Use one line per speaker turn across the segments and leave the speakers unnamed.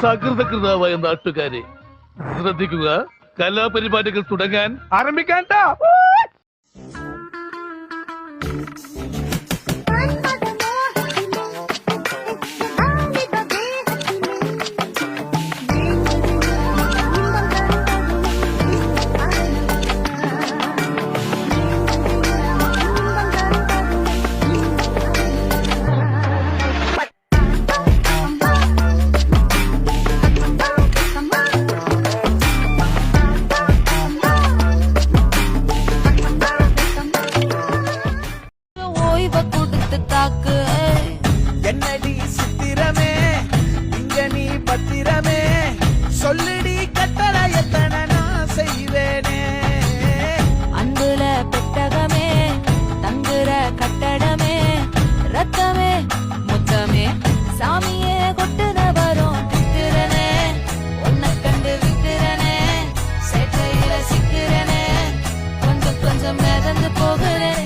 സകൃതകൃതാവായ നാട്ടുകാരെ ശ്രദ്ധിക്കുക, കലാപരിപാടികൾ തുടങ്ങാൻ ആരംഭിക്കാൻ.
என்னடி சித்திரமே இங்க நீ பத்திரமே சொல்லிடி கட்டளை எத்தனை நான் செய்வேனே.
அன்புல பெட்டகமே தங்குற கட்டடமே ரத்தமே முத்தமே சாமியே கொட்டுன வரும் திக்கிறனே உன்னை கண்டு விக்கிறனே சேற்றையில சிக்கிறனே கொஞ்சம் கொஞ்சம் மிதந்து போகிறேன்.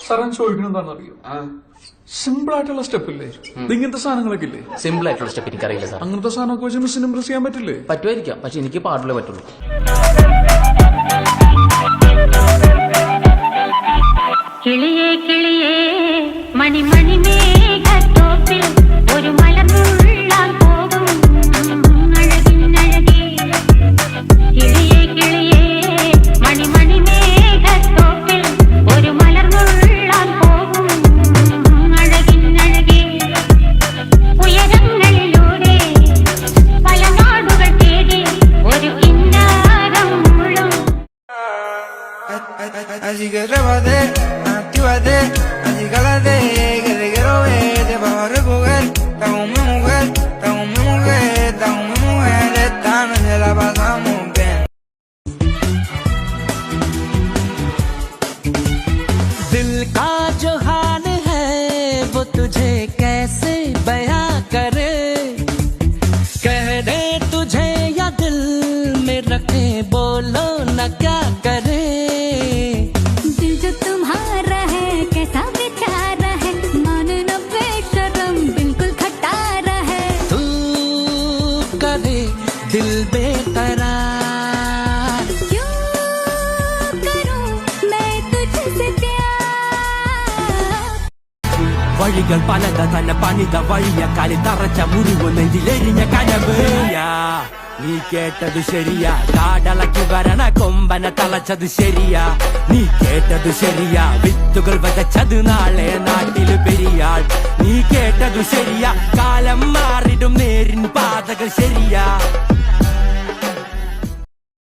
സാറൻ ചോദിക്കണം എന്താണെന്നറിയോ? സിമ്പിൾ ആയിട്ടുള്ള സ്റ്റെപ്പ് ഇല്ലേ, ഇങ്ങനത്തെ സാധനങ്ങളൊക്കെ ഇല്ലേ?
സിമ്പിൾ ആയിട്ടുള്ള സ്റ്റെപ്പ് എനിക്കറിയില്ല സാർ.
അങ്ങനത്തെ സാധനമൊക്കെ വെച്ച് മിസ്സിന് ഇംപ്രസ് ചെയ്യാൻ പറ്റില്ലേ?
പറ്റുമായിരിക്കാം, പക്ഷെ എനിക്ക് പാടില്ലേ പറ്റുള്ളൂ.
കിളിയേ കിളിയേ മണിമണി മേഘത്തോപ്പിൽ ഒരു മലമുള്ളാൻ പോകും അഴകിനഴകേ. കിളിയേ കിളിയേ മണിമണി മേഘത്തോപ്പിൽ ഒരു മലമുള്ളാൻ പോകും അഴകിനഴകേ. ഉയരങ്ങളിലൂടെ പല നാടുകൾ തേടി ഒരു കിന്നാരം മുഴും.
Así que trépate, actívate, así cálate, que te quiero ver, te vas a recoger. Está con mi mujer, está con mi mujer, está con mi mujer, esta noche la pasamos bien.
दिल का जो हाल है वो तुझे कैसे बयां करे, कह दे तुझे या दिल में रखे, बोलो न क्या करे.
दिल जो तुम्हारा है कैसा बेचारा है, मानना बेशरम बिल्कुल खटारा है.
तू करे दिल बेकरार,
क्यों करूं मैं तुझसे प्यार.
വഴികൾ പലത തന്നെ പണിത വഴിയ കാലി തറച്ച മുറിവ് നെഞ്ചിലെരിഞ്ഞ കനവയാ. നീ കേട്ടത് ശരിയാ, കാടളക്കി വരണ കൊമ്പനെ തളച്ചത് ശരിയാ. നീ കേട്ടത് ശരിയാ, വിത്തുകൾ വതച്ചത് നാളെ നാട്ടില് പെരിയാൾ. നീ കേട്ടതു ശരിയാ, കാലം മാറിടും നേരിൻ പാതകൾ ശരിയാ.